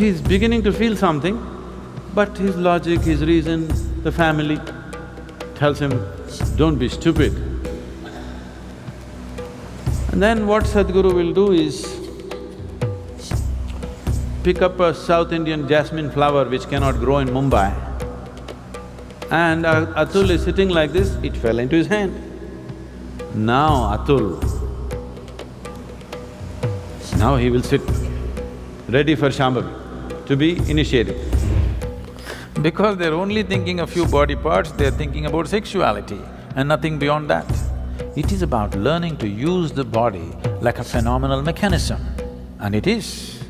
He's beginning to feel something, but his logic, his reason, the family tells him, don't be stupid. And then what Sadhguru will do is pick up a South Indian jasmine flower which cannot grow in Mumbai, and Atul is sitting like this, it fell into his hand. Now Atul, now he will sit ready for Shambhavi, to be initiated. Because they're only thinking a few body parts, they're thinking about sexuality and nothing beyond that. It is about learning to use the body like a phenomenal mechanism, and it is.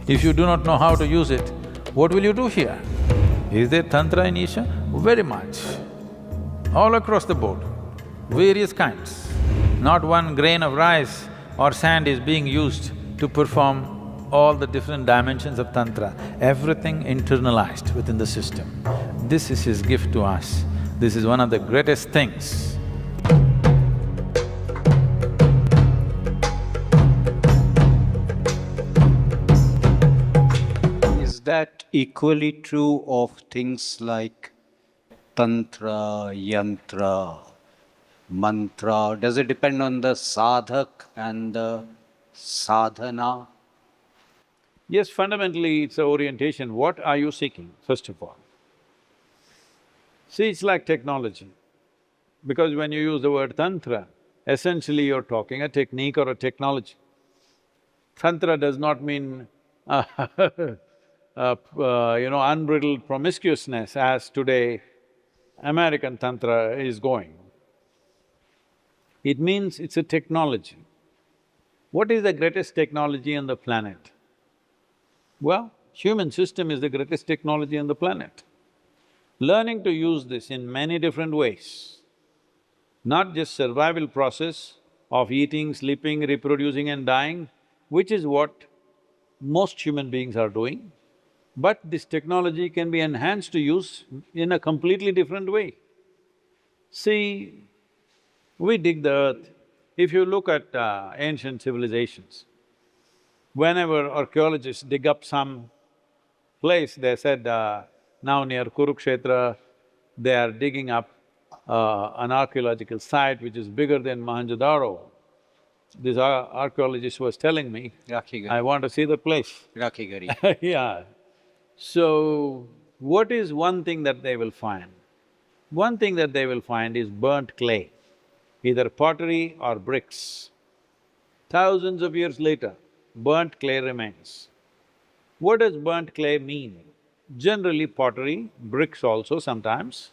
If you do not know how to use it, what will you do here? Is there Tantra in Isha? Very much. All across the board, various kinds. Not one grain of rice or sand is being used to perform all the different dimensions of Tantra. Everything internalized within the system. This is his gift to us. This is one of the greatest things. Is that equally true of things like Tantra, Yantra, Mantra? Does it depend on the sadhak and the sadhana? Yes, fundamentally it's a orientation. What are you seeking, first of all? See, it's like technology. Because when you use the word Tantra, essentially you're talking a technique or a technology. Tantra does not mean unbridled promiscuousness as today American Tantra is going. It means it's a technology. What is the greatest technology on the planet? Well, human system is the greatest technology on the planet. Learning to use this in many different ways, not just survival process of eating, sleeping, reproducing and dying, which is what most human beings are doing, but this technology can be enhanced to use in a completely different way. See, we dig the earth. If you look at ancient civilizations, whenever archaeologists dig up some place, they said now near Kurukshetra, they are digging up an archaeological site which is bigger than Mohenjo-daro. This archaeologist was telling me, I want to see the place. Rakhigari. Yeah. So, what is one thing that they will find? One thing that they will find is burnt clay, either pottery or bricks. Thousands of years later, burnt clay remains. What does burnt clay mean? Generally pottery, bricks also sometimes.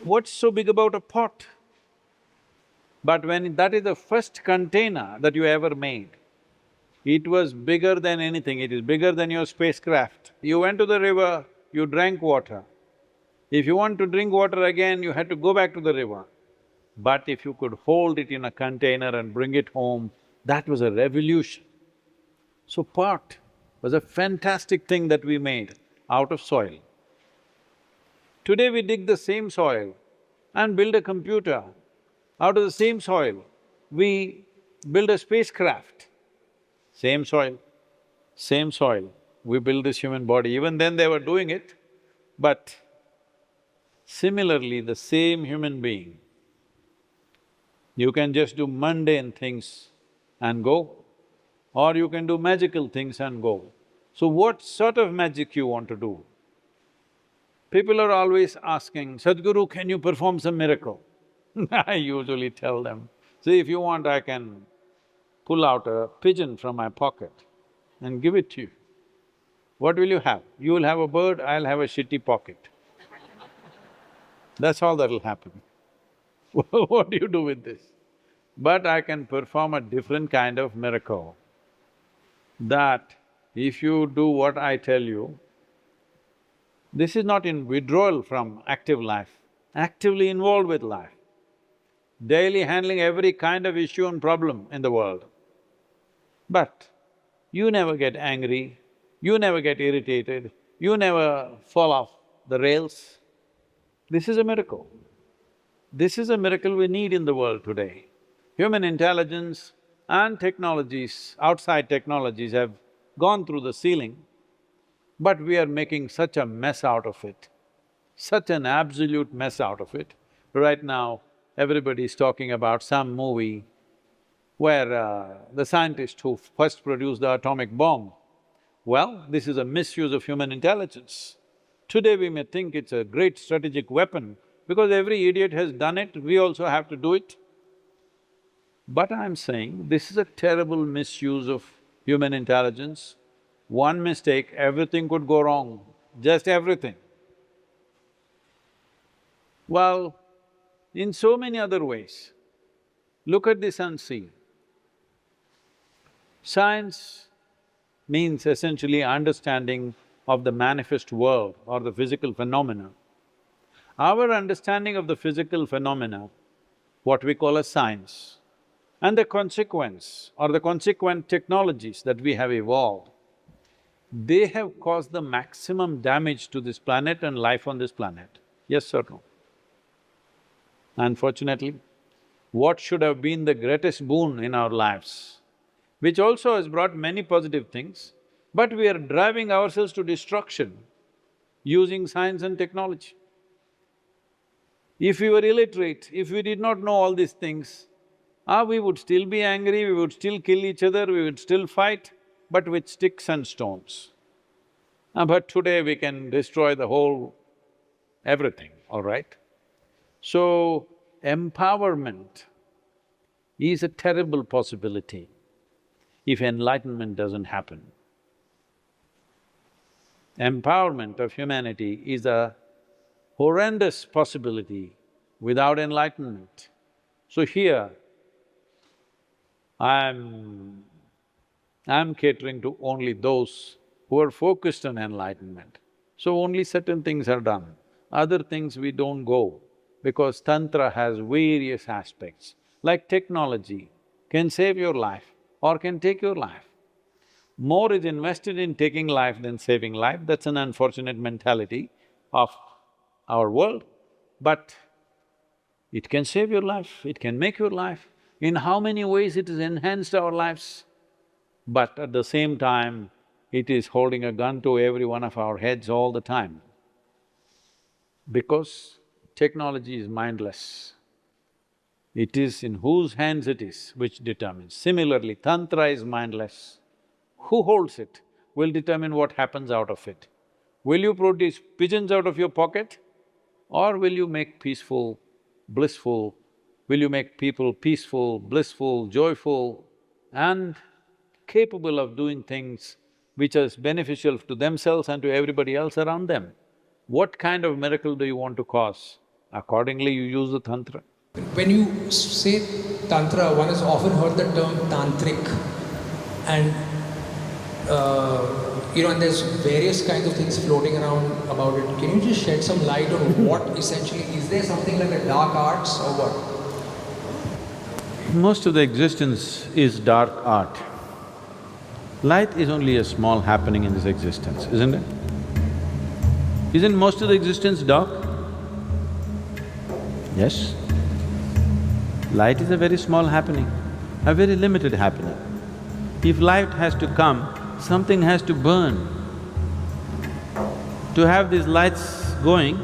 What's so big about a pot? But when that is the first container that you ever made, it was bigger than anything, it is bigger than your spacecraft. You went to the river, you drank water. If you want to drink water again, you had to go back to the river. But if you could hold it in a container and bring it home, that was a revolution. So pot was a fantastic thing that we made out of soil. Today we dig the same soil and build a computer. Out of the same soil, we build a spacecraft. Same soil, we build this human body. Even then they were doing it, but similarly, the same human being, you can just do mundane things and go, or you can do magical things and go. So what sort of magic you want to do? People are always asking, Sadhguru, can you perform some miracle? I usually tell them, see, if you want, I can pull out a pigeon from my pocket and give it to you. What will you have? You will have a bird, I'll have a shitty pocket. That's all that'll happen. What do you do with this? But I can perform a different kind of miracle, that if you do what I tell you, this is not in withdrawal from active life, actively involved with life, daily handling every kind of issue and problem in the world. But you never get angry, you never get irritated, you never fall off the rails. This is a miracle. This is a miracle we need in the world today. Human intelligence and technologies, outside technologies have gone through the ceiling, but we are making such a mess out of it, such an absolute mess out of it. Right now, everybody is talking about some movie where the scientist who first produced the atomic bomb. Well, this is a misuse of human intelligence. Today we may think it's a great strategic weapon, because every idiot has done it, we also have to do it. But I'm saying this is a terrible misuse of human intelligence. One mistake, everything could go wrong, just everything. Well, in so many other ways, look at this unseen. Science means essentially understanding of the manifest world or the physical phenomena. Our understanding of the physical phenomena, what we call as science, and the consequence or the consequent technologies that we have evolved, they have caused the maximum damage to this planet and life on this planet. Yes or no? Unfortunately, what should have been the greatest boon in our lives, which also has brought many positive things, but we are driving ourselves to destruction using science and technology. If we were illiterate, if we did not know all these things, we would still be angry, we would still kill each other, we would still fight, but with sticks and stones. But today we can destroy the whole everything, all right? So, empowerment is a terrible possibility if enlightenment doesn't happen. Empowerment of humanity is a horrendous possibility without enlightenment. So here, I'm catering to only those who are focused on enlightenment. So only certain things are done, other things we don't go, because Tantra has various aspects. Like technology can save your life or can take your life. More is invested in taking life than saving life, that's an unfortunate mentality of our world, but it can save your life, it can make your life. In how many ways it has enhanced our lives, but at the same time, it is holding a gun to every one of our heads all the time. Because technology is mindless. It is in whose hands it is which determines. Similarly, Tantra is mindless. Who holds it will determine what happens out of it. Will you produce pigeons out of your pocket, or will you make peaceful, blissful, will you make people peaceful, blissful, joyful and capable of doing things which is beneficial to themselves and to everybody else around them? What kind of miracle do you want to cause? Accordingly, you use the Tantra. When you say Tantra, one has often heard the term tantric, and and there's various kinds of things floating around about it. Can you just shed some light on what essentially… is there something like a dark arts or what? Most of the existence is dark art. Light is only a small happening in this existence, isn't it? Isn't most of the existence dark? Yes. Light is a very small happening, a very limited happening. If light has to come, something has to burn. To have these lights going,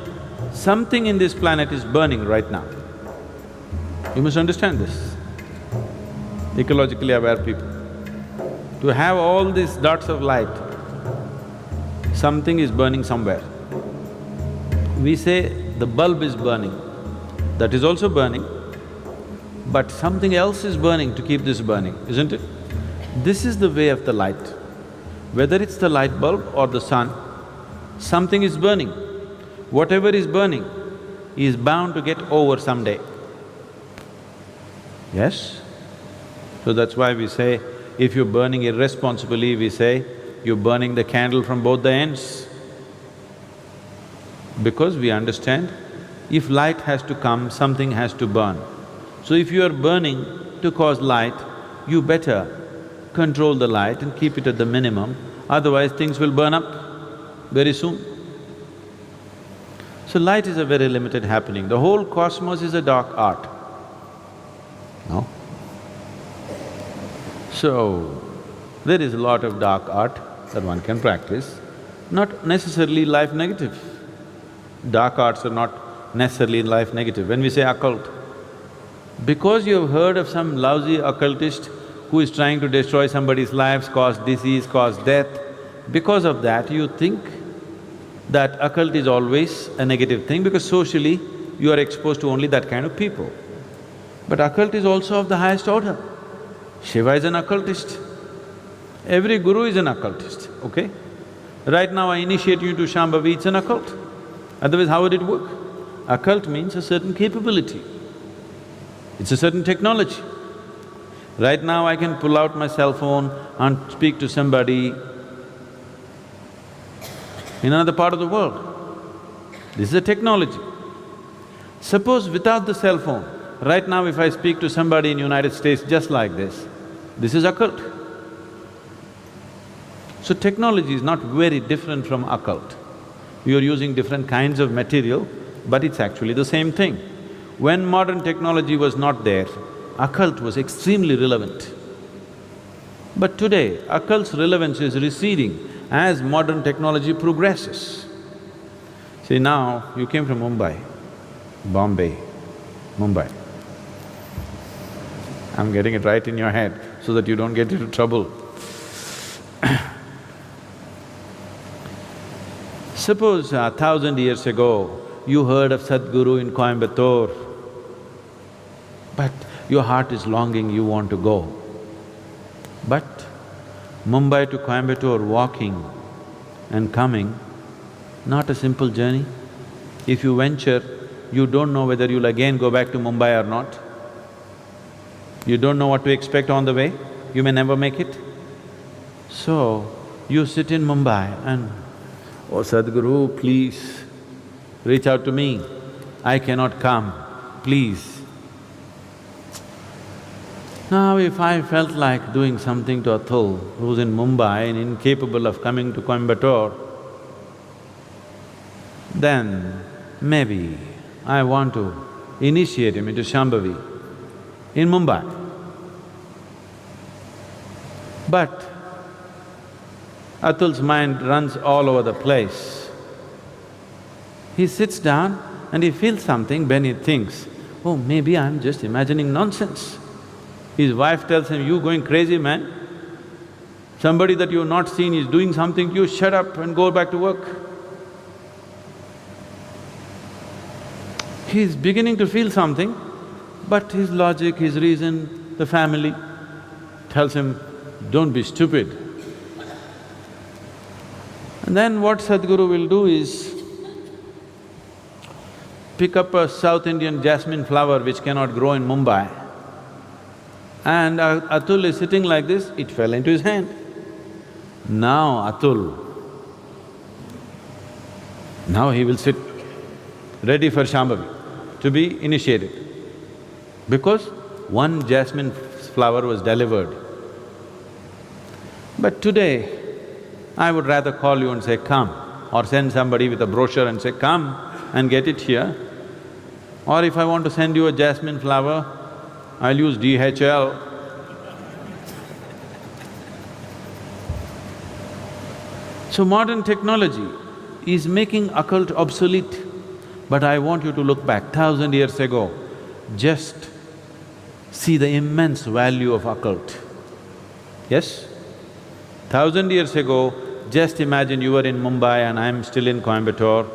something in this planet is burning right now. You must understand this, ecologically aware people. To have all these dots of light, something is burning somewhere. We say the bulb is burning, that is also burning, but something else is burning to keep this burning, isn't it? This is the way of the light. Whether it's the light bulb or the sun, something is burning. Whatever is burning is bound to get over someday. Yes? So that's why we say, if you're burning irresponsibly, we say, you're burning the candle from both the ends. Because we understand, if light has to come, something has to burn. So if you are burning to cause light, you better control the light and keep it at the minimum, otherwise things will burn up very soon. So light is a very limited happening. The whole cosmos is a dark art. No? So, there is a lot of dark art that one can practice, not necessarily life negative. Dark arts are not necessarily life negative. When we say occult, because you've heard of some lousy occultist who is trying to destroy somebody's lives, cause disease, cause death, because of that you think that occult is always a negative thing because socially you are exposed to only that kind of people. But occult is also of the highest order. Shiva is an occultist. Every guru is an occultist, okay? Right now I initiate you to Shambhavi, it's an occult. Otherwise, how would it work? Occult means a certain capability. It's a certain technology. Right now I can pull out my cell phone and speak to somebody in another part of the world. This is a technology. Suppose without the cell phone, right now if I speak to somebody in United States just like this is occult. So technology is not very different from occult. You are using different kinds of material, but it's actually the same thing. When modern technology was not there, occult was extremely relevant. But today, occult's relevance is receding as modern technology progresses. See, now you came from Mumbai, Bombay, Mumbai. I'm getting it right in your head so that you don't get into trouble. Suppose 1,000 years ago, you heard of Sadhguru in Coimbatore, but your heart is longing, you want to go. But Mumbai to Coimbatore walking and coming, not a simple journey. If you venture, you don't know whether you'll again go back to Mumbai or not. You don't know what to expect on the way, you may never make it. So, you sit in Mumbai and, "Oh Sadhguru, please, reach out to me, I cannot come, please." Now if I felt like doing something to Atul, who's in Mumbai and incapable of coming to Coimbatore, then maybe I want to initiate him into Shambhavi in Mumbai. But Atul's mind runs all over the place. He sits down and he feels something, then he thinks, "Oh, maybe I'm just imagining nonsense." His wife tells him, "You going crazy, man? Somebody that you've not seen is doing something to you, shut up and go back to work." He's beginning to feel something, but his logic, his reason, the family tells him, "Don't be stupid." And then what Sadhguru will do is pick up a South Indian jasmine flower which cannot grow in Mumbai, and Atul is sitting like this, it fell into his hand. Now Atul, now he will sit ready for Shambhavi, to be initiated, because one jasmine flower was delivered. But today, I would rather call you and say, "Come," or send somebody with a brochure and say, "Come and get it here." Or if I want to send you a jasmine flower, I'll use DHL. So modern technology is making occult obsolete, but I want you to look back 1,000 years ago, just see the immense value of occult. Yes? 1,000 years ago, just imagine you were in Mumbai and I'm still in Coimbatore,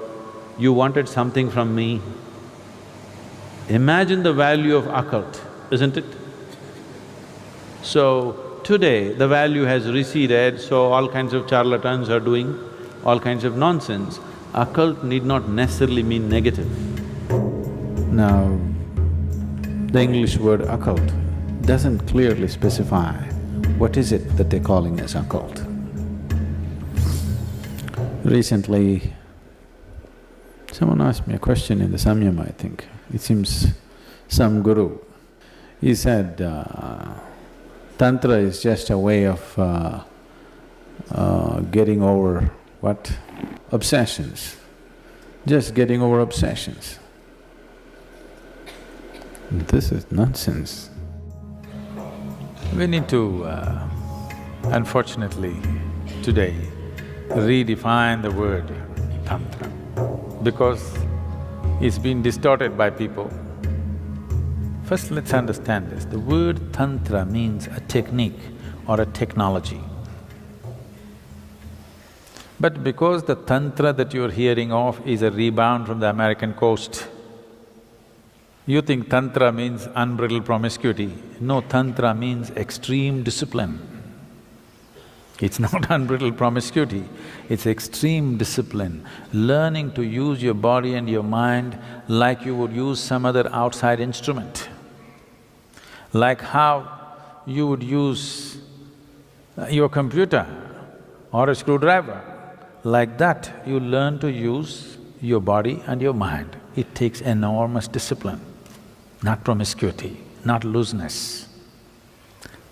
you wanted something from me. Imagine the value of occult, isn't it? So, today the value has receded, so all kinds of charlatans are doing all kinds of nonsense. Occult need not necessarily mean negative. Now, the English word occult doesn't clearly specify what is it that they're calling as occult. Recently, someone asked me a question in the Samyama, I think. It seems some guru. He said, Tantra is just a way of getting over what? Obsessions. Just getting over obsessions. This is nonsense. We need to, unfortunately, today, redefine the word Tantra because it's been distorted by people. First, let's understand this. The word Tantra means a technique or a technology. But because the Tantra that you're hearing of is a rebound from the American coast, you think Tantra means unbridled promiscuity. No, Tantra means extreme discipline. It's not unbridled promiscuity, it's extreme discipline. Learning to use your body and your mind like you would use some other outside instrument. Like how you would use your computer or a screwdriver. Like that, you learn to use your body and your mind. It takes enormous discipline, not promiscuity, not looseness.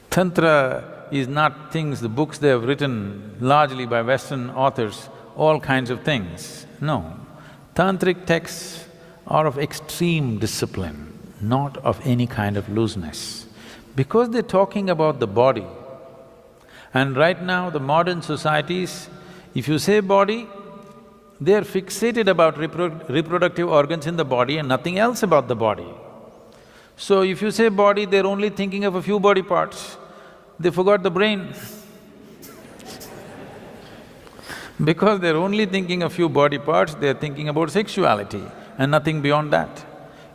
Tantra is not things, the books they have written largely by Western authors, all kinds of things. No, tantric texts are of extreme discipline, not of any kind of looseness. Because they're talking about the body, and right now the modern societies, if you say body, they're fixated about reproductive organs in the body and nothing else about the body. So if you say body, they're only thinking of a few body parts. They forgot the brain. Because they're only thinking a few body parts, they're thinking about sexuality and nothing beyond that.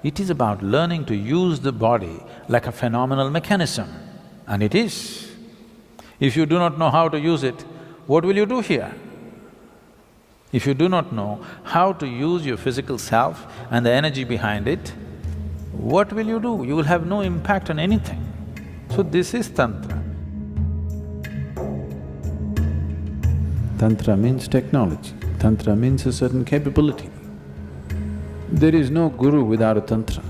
It is about learning to use the body like a phenomenal mechanism, and it is. If you do not know how to use it, what will you do here? If you do not know how to use your physical self and the energy behind it, what will you do? You will have no impact on anything. So this is Tantra. Tantra means technology, Tantra means a certain capability. There is no guru without a Tantra.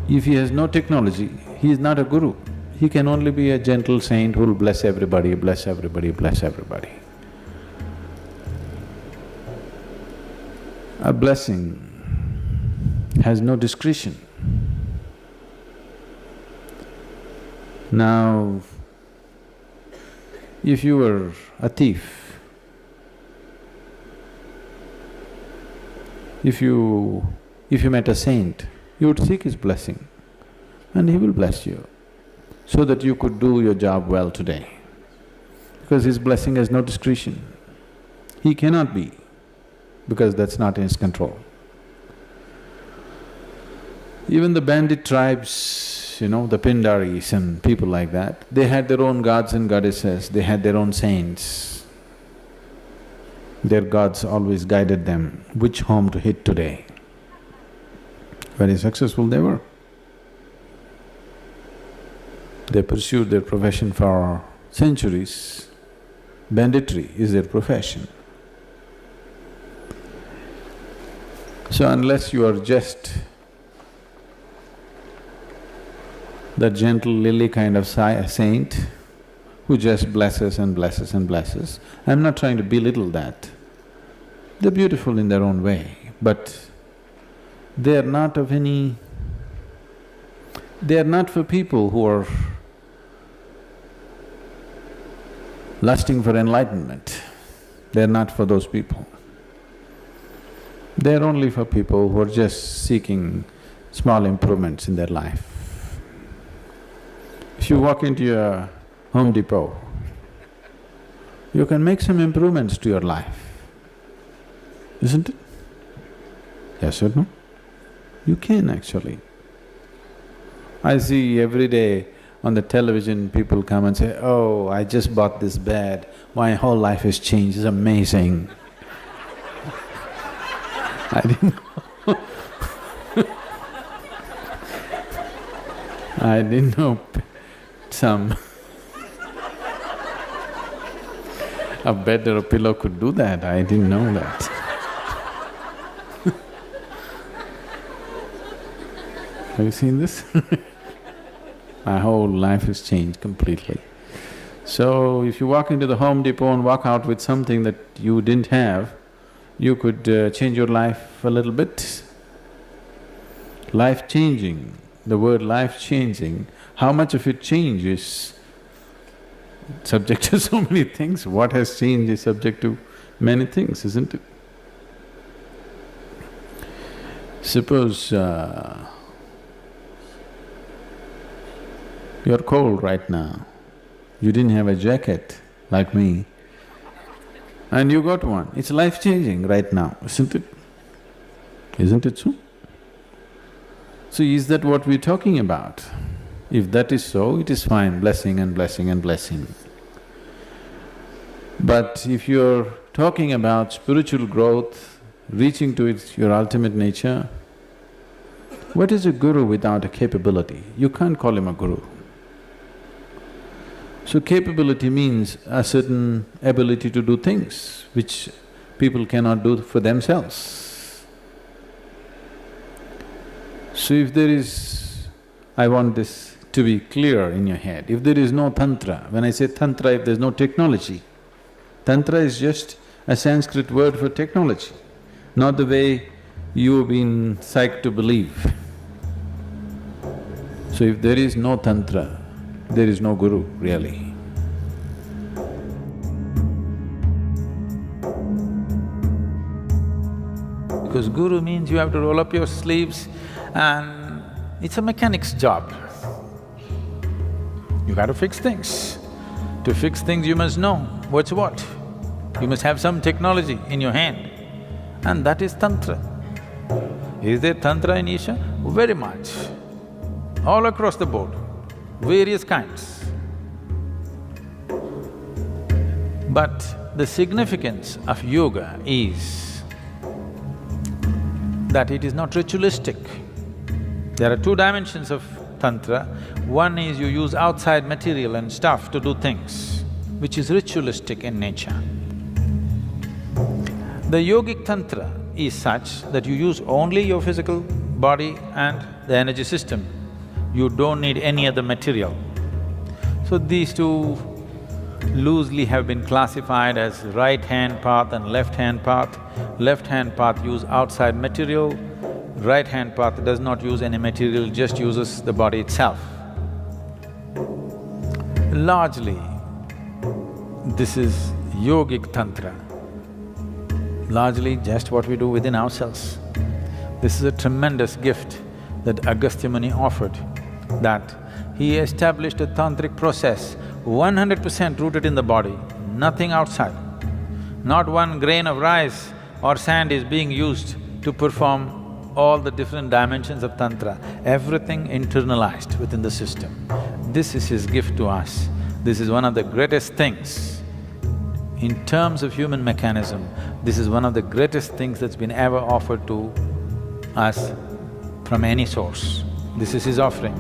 If he has no technology, he is not a guru. He can only be a gentle saint who will bless everybody, bless everybody, bless everybody. A blessing has no discretion. Now, if you were a thief, if you met a saint, you would seek his blessing and he will bless you so that you could do your job well today. Because his blessing has no discretion. He cannot be, because that's not in his control. Even the bandit tribes, the Pindaris and people like that, they had their own gods and goddesses, they had their own saints. Their gods always guided them which home to hit today. Very successful they were. They pursued their profession for centuries. Banditry is their profession. So unless you are just that gentle lily kind of saint who just blesses and blesses and blesses, I'm not trying to belittle that. They're beautiful in their own way, but they are not of any… they are not for people who are lusting for enlightenment. They're not for those people. They're only for people who are just seeking small improvements in their life. If you walk into a Home Depot, you can make some improvements to your life, isn't it? Yes or no? You can actually. I see every day on the television people come and say, "Oh, I just bought this bed, my whole life has changed, it's amazing." I didn't know I didn't know some a bed or a pillow could do that, I didn't know that. Have you seen this? My whole life has changed completely. So, if you walk into the Home Depot and walk out with something that you didn't have, you could change your life a little bit. Life-changing, the word life-changing, how much of it changes subject to so many things. What has changed is subject to many things, isn't it? Suppose you're cold right now, you didn't have a jacket like me, and you got one. It's life-changing right now, isn't it? Isn't it so? So is that what we're talking about? If that is so, it is fine, blessing and blessing and blessing. But if you're talking about spiritual growth, reaching to your ultimate nature, what is a guru without a capability? You can't call him a guru. So capability means a certain ability to do things which people cannot do for themselves. So if there is… I want this to be clear in your head, if there is no Tantra, when I say Tantra, if there's no technology, Tantra is just a Sanskrit word for technology, not the way you've been psyched to believe. So if there is no Tantra, there is no Guru, really. Because Guru means you have to roll up your sleeves and it's a mechanic's job. You got to fix things. To fix things you must know what's what. You must have some technology in your hand, and that is Tantra. Is there Tantra in Isha? Very much. All across the board, various kinds. But the significance of yoga is that it is not ritualistic. There are two dimensions of Tantra. One is you use outside material and stuff to do things, which is ritualistic in nature. The yogic Tantra is such that you use only your physical body and the energy system. You don't need any other material. So these two loosely have been classified as right-hand path and left-hand path. Left-hand path use outside material, right-hand path does not use any material, just uses the body itself. Largely, this is yogic Tantra, largely just what we do within ourselves. This is a tremendous gift that Agastya Muni offered, that he established a tantric process 100% rooted in the body, nothing outside. Not one grain of rice or sand is being used to perform all the different dimensions of Tantra, everything internalized within the system. This is his gift to us. This is one of the greatest things. In terms of human mechanism, this is one of the greatest things that's been ever offered to us from any source. This is his offering.